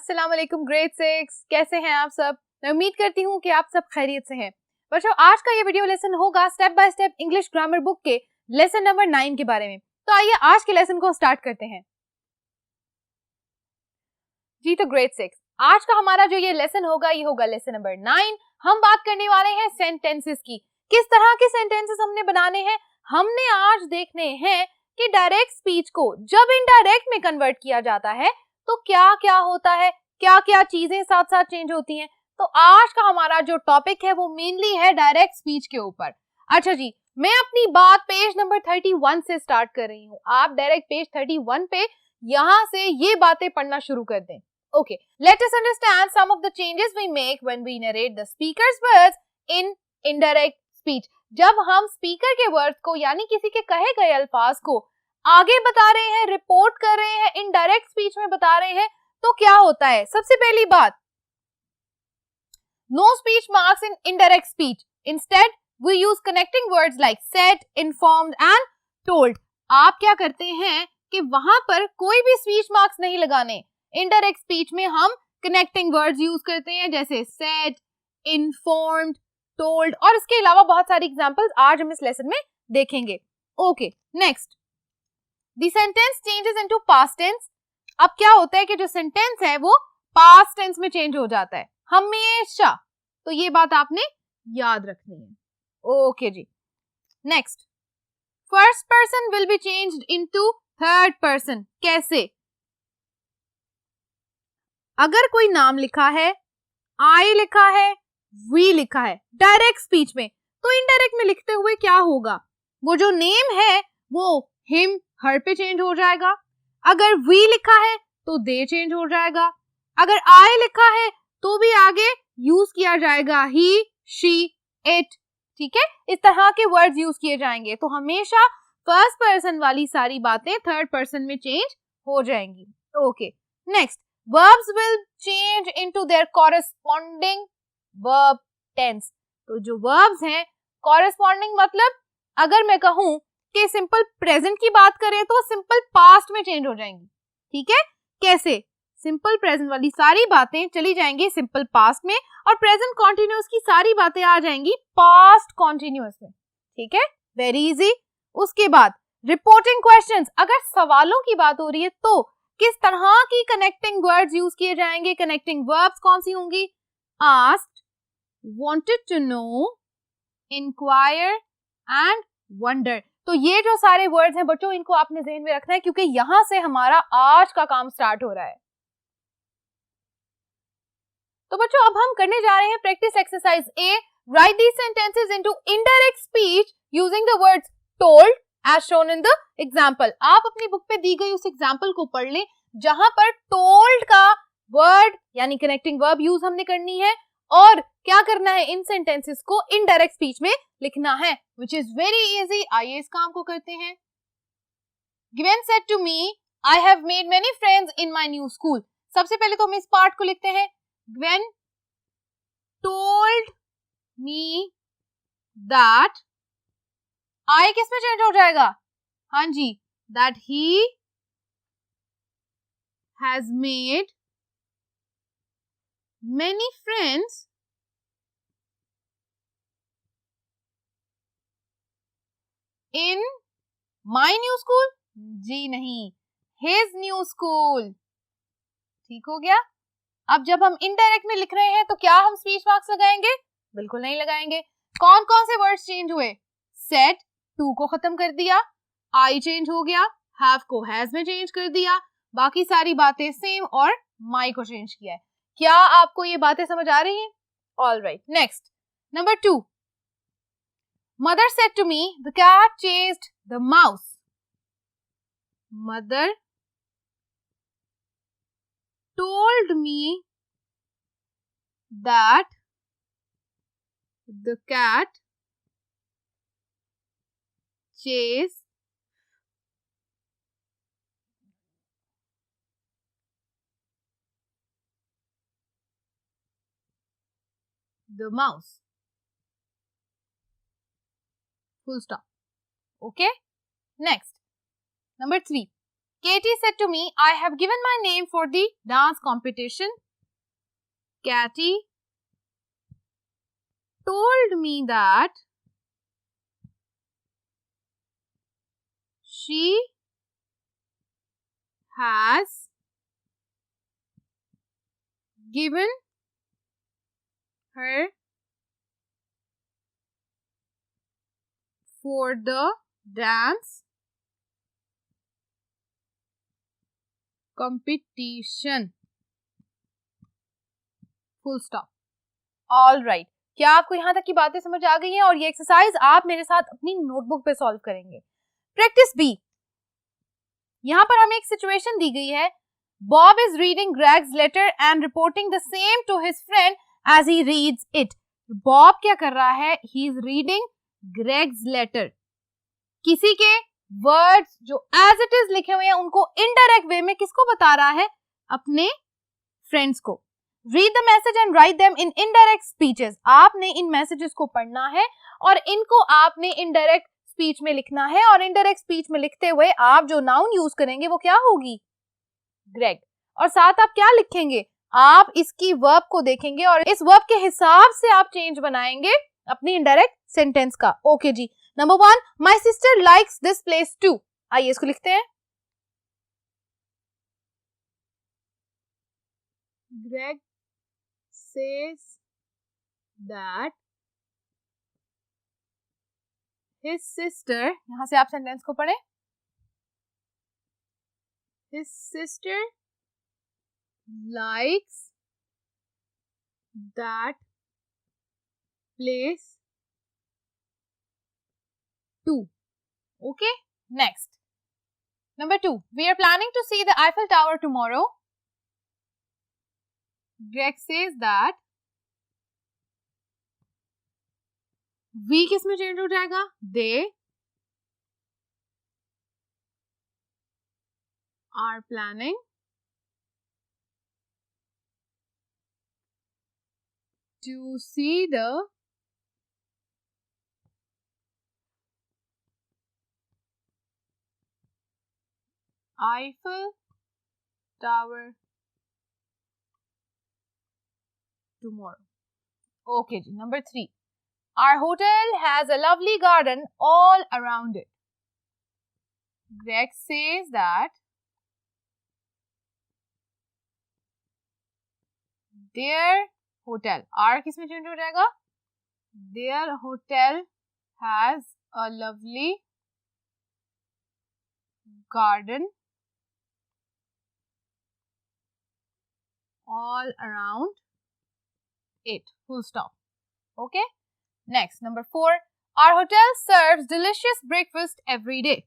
अस्सलाम वालेकुम ग्रेड 6, कैसे हैं आप सब। मैं उम्मीद करती हूँ कि आप सब खैरियत से हैं। बच्चों, आज का ये वीडियो लेसन होगा step by step English grammar book के लेसन नंबर 9 के बारे में। तो आइए आज के लेसन को स्टार्ट करते हैं। जी तो ग्रेड 6, आज का हमारा जो ये लेसन होगा ये होगा लेसन नंबर 9। हम बात करने वाले हैं सेंटेंसेस की। किस तरह के सेंटेंसेस हमने बनाने हैं, हमने आज देखने हैं कि डायरेक्ट स्पीच को जब इनडायरेक्ट में कन्वर्ट किया जाता है तो क्या क्या होता है, क्या क्या चीजें साथ साथ चेंज होती हैं। तो आज का हमारा जो टॉपिक है वो मेनली है डायरेक्ट स्पीच के ऊपर। अच्छा जी, मैं अपनी बात पेज नंबर 31 से स्टार्ट कर रही हूँ। आप डायरेक्ट पेज 31 पे यहाँ से ये बातें पढ़ना शुरू कर दें। Okay, let us understand some of the changes we make when we narrate the speaker's words in indirect speech. जब हम स्पीकर के वर्ड्स को यानी किसी के कहे गए अल्फाज को आगे बता रहे हैं, रिपोर्ट कर रहे हैं, इनडायरेक्ट स्पीच में बता रहे हैं, तो क्या होता है। सबसे पहली बात, no speech marks in indirect speech. Instead, we use connecting words like said, informed and told. आप क्या करते हैं कि वहां पर कोई भी स्पीच मार्क्स नहीं लगाने। इनडायरेक्ट स्पीच में हम कनेक्टिंग वर्ड्स यूज करते हैं जैसे सेड, इन्फॉर्म्ड, टोल्ड और इसके अलावा बहुत सारी एग्जांपल्स आज हम इस लेसन में देखेंगे। Okay, next, the sentence changes into past tense. अब क्या होता है कि जो सेंटेंस है वो पास्ट टेंस में चेंज हो जाता है हमेशा, तो ये बात आपने याद रखनी है। ओके जी, next, first person will be changed into third person. कैसे? अगर कोई नाम लिखा है, आई लिखा है, वी लिखा है डायरेक्ट स्पीच में, तो इनडायरेक्ट में लिखते हुए क्या होगा, वो जो नेम है वो हिम, हर पे चेंज हो जाएगा। अगर वी लिखा है तो दे चेंज हो जाएगा। अगर आई लिखा है तो भी आगे यूज किया जाएगा ही, शी, इट। ठीक है, इस तरह के वर्ड्स यूज किए जाएंगे। तो हमेशा फर्स्ट पर्सन वाली सारी बातें थर्ड पर्सन में चेंज हो जाएंगी। Okay, next, verbs will change into their corresponding verb tense. तो जो verbs हैं corresponding मतलब अगर मैं कहूं कि सिंपल प्रेजेंट की बात करें तो सिंपल पास्ट में चेंज हो जाएंगी। ठीक है, कैसे? सिंपल प्रेजेंट वाली सारी बातें चली जाएंगी सिंपल पास्ट में और प्रेजेंट कॉन्टिन्यूअस की सारी बातें आ जाएंगी पास्ट कॉन्टिन्यूअस में। ठीक है, वेरी इजी। उसके बाद रिपोर्टिंग क्वेश्चंस, अगर सवालों की बात हो रही है तो किस तरह की कनेक्टिंग वर्ड्स यूज किए जाएंगे। कनेक्टिंग वर्ब्स कौन सी होंगी? Asked, wanted to know, inquire and wonder. तो ये जो सारे वर्ड्स हैं बच्चों, इनको आपने ज़हन में रखना है क्योंकि यहां से हमारा आज का काम स्टार्ट हो रहा है। तो बच्चों, अब हम करने जा रहे हैं practice exercise A. Right these sentences into indirect speech using the words told as shown in the example. आप अपनी बुक पे दी गई उस एग्जाम्पल को पढ़ लें जहां पर told का वर्ड यानी कनेक्टिंग वर्ब यूज हमने करनी है और क्या करना है, इन सेंटेंसेस को इनडायरेक्ट स्पीच में लिखना है, which is very easy। आइए इस काम को करते हैं। Gwen said to me, I have made many friends in my new school. सबसे पहले तो हम इस पार्ट को लिखते हैं। Gwen told me that, आई किस में चेंज हो जाएगा? हाँ जी, that he has made many friends in my new school। जी नहीं, his new school। ठीक हो गया। अब जब हम इनडायरेक्ट में लिख रहे हैं तो क्या हम स्पीच मार्क्स लगाएंगे? बिल्कुल नहीं लगाएंगे। कौन कौन से वर्ड्स चेंज हुए? सेड, टू को खत्म कर दिया, आई चेंज हो गया, हैव को हैज में चेंज कर दिया, बाकी सारी बातें सेम और माई को चेंज किया है। क्या आपको ये बातें समझ आ रही हैं? All right, next, number 2, mother said to me the cat chased the mouse. Mother told me that the cat chased the mouse. Full stop. Okay. Next, number 3. Katie said to me, I have given my name for the dance competition. Katie told me that she has given her for the dance competition. Full stop. All right. क्या आपको यहाँ तक की बातें समझ आ गई हैं? और ये एक्सरसाइज आप मेरे साथ अपनी नोटबुक पे सॉल्व करेंगे. Practice B. यहाँ पर हमें एक सिचुएशन दी गई है. Bob is reading Greg's letter and reporting the same to his friend as he reads it. Bob क्या कर रहा है? He is reading Greg's letter. किसी के वर्ड्स जो as it is लिखे हुए हैं उनको इनडायरेक्ट वे में किसको बता रहा है? अपने फ्रेंड्स को. Read the message and write them in indirect speeches. आपने इन मैसेजेस को पढ़ना है और इनको आपने इनडायरेक्ट स्पीच में लिखना है और इनडायरेक्ट स्पीच में लिखते हुए आप जो नाउन यूज करेंगे वो क्या होगी? ग्रेग. और साथ आप क्या लिखेंगे? आप इसकी वर्ब को देखेंगे और इस वर्ब के हिसाब से आप चेंज बनाएंगे अपनी इनडायरेक्ट सेंटेंस का. ओके जी. Number 1, my sister likes this place too. आइए इसको लिखते हैं. Greg says that his sister, यहां से आप सेंटेंस को पढ़ें. His sister likes that place too. Okay, next. Number 2, we are planning to see the Eiffel Tower tomorrow. Greg says that we किस में चेंज हो जाएगा? They are planning to see the Eiffel Tower tomorrow. Okay, number 3. Our hotel has a lovely garden all around it. Greg says that their hotel, R किस में change हो जाएगा? Their hotel has a lovely garden all around it. Full stop. Okay. Next, number 4. Our hotel serves delicious breakfast every day.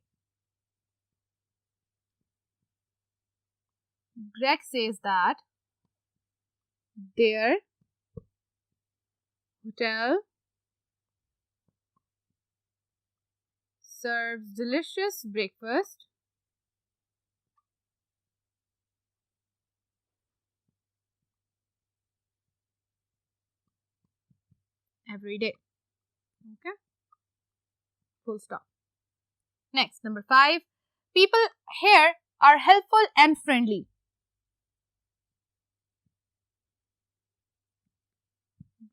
Greg says that their hotel serves delicious breakfast every day. Okay. Full stop. Next, number 5. People here are helpful and friendly.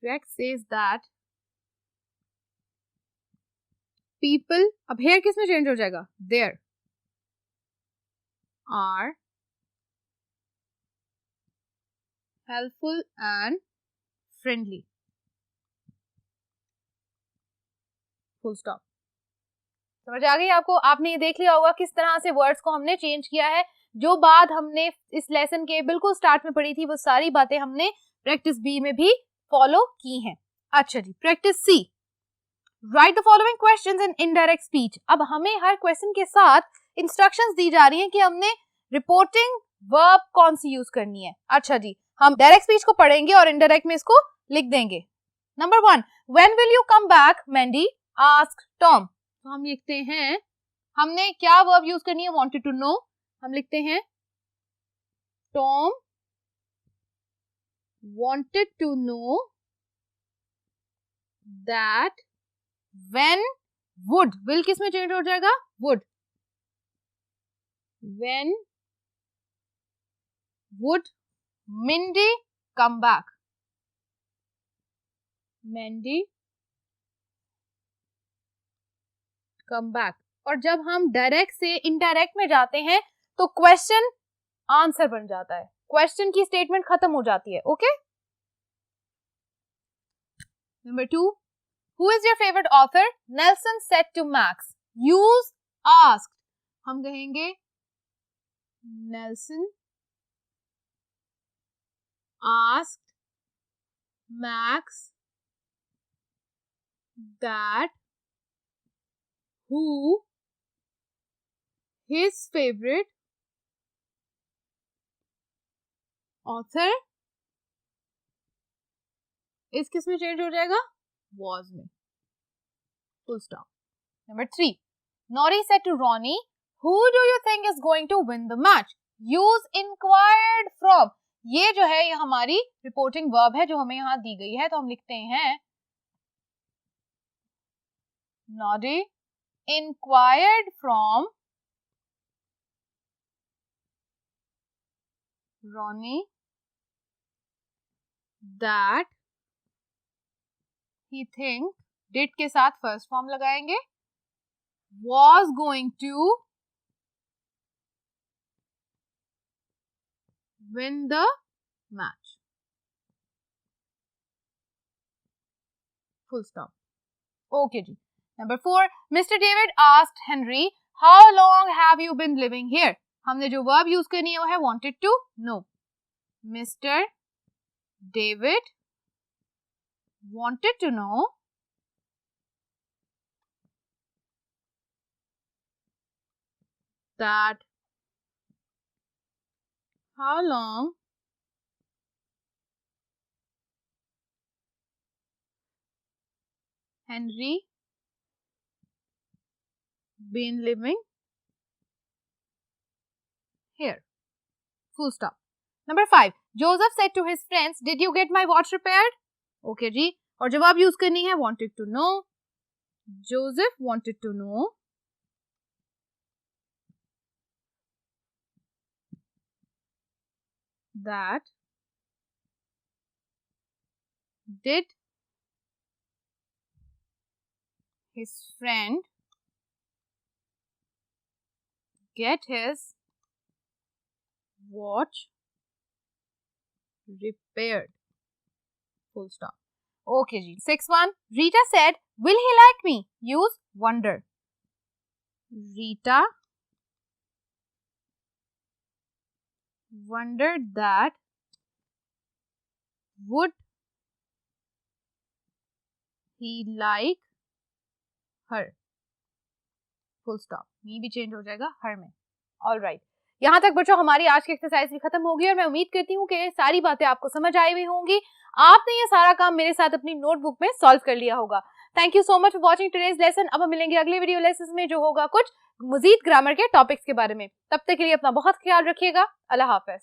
Greg says that people, अब here किस में change हो जाएगा? There are helpful and friendly. Full stop. समझ आ गई आपको? आपने ये देख लिया होगा किस तरह से वर्ड्स को हमने चेंज किया है. जो बात हमने इस लेसन के बिल्कुल स्टार्ट में पढ़ी थी वो सारी बातें हमने प्रैक्टिस बी में भी फॉलो की हैं. अच्छा जी, practice C. Write the following questions in indirect speech. अब हमें हर क्वेश्चन के साथ इंस्ट्रक्शंस दी जा रही हैं कि हमने रिपोर्टिंग वर्ब कौन सी यूज करनी है. अच्छा जी, हम डायरेक्ट स्पीच को पढ़ेंगे और इनडायरेक्ट में इसको लिख देंगे. Number 1, when will you come back Mandy ask Tom. तो हम लिखते हैं, हमने क्या वर्ब यूज करनी है? Wanted to know. हम लिखते हैं Tom wanted to know that when would, will किस में चेंज हो जाएगा? would. When would Mindy come back? Mindy come back. और जब हम डायरेक्ट से इनडायरेक्ट में जाते हैं तो क्वेश्चन आंसर बन जाता है, क्वेश्चन की स्टेटमेंट खत्म हो जाती है. Okay. Number 2, Who is your favorite author? Nelson said to Max. Use asked. हम कहेंगे Nelson asked Max that who his favorite author इस किस में चेंज हो जाएगा? Was में. Full stop. Number 3. Nori said to Ronnie, Who do you think is going to win the match? Use inquired from. ये जो है ये हमारी रिपोर्टिंग वर्ब है जो हमें यहाँ दी गई है, तो हम लिखते हैं Nori inquired from Ronnie that he think, did के साथ फर्स्ट फॉर्म लगाएंगे, was going to win the match. Full stop. Okay जी. Number 4, Mr. David asked Henry, how long have you been living here? हमने जो verb use करनी है वो है wanted to know. Mr. David wanted to know that how long Henry been living here. Full stop. Number 5, Joseph said to his friends, did you get my watch repaired? Okay जी. और जवाब use करनी है wanted to know. Joseph wanted to know that did his friend get his watch repaired? Full stop. Okay जी. 6th one, Rita said, will he like me? Use wonder. Rita wondered that would he like her. Full stop. me भी change हो जाएगा her में. All right. यहाँ तक बच्चों हमारी आज की एक्सरसाइज भी खत्म होगी और मैं उम्मीद करती हूँ कि ये सारी बातें आपको समझ आई हुई होंगी. आपने ये सारा काम मेरे साथ अपनी नोटबुक में सॉल्व कर लिया होगा. Thank you so much for watching today's lesson. अब हम मिलेंगे अगले वीडियो लेसन में जो होगा कुछ मजीद ग्रामर के टॉपिक्स के बारे में. तब तक के लिए अपना बहुत ख्याल रखिएगा. अल्लाह हाफिज.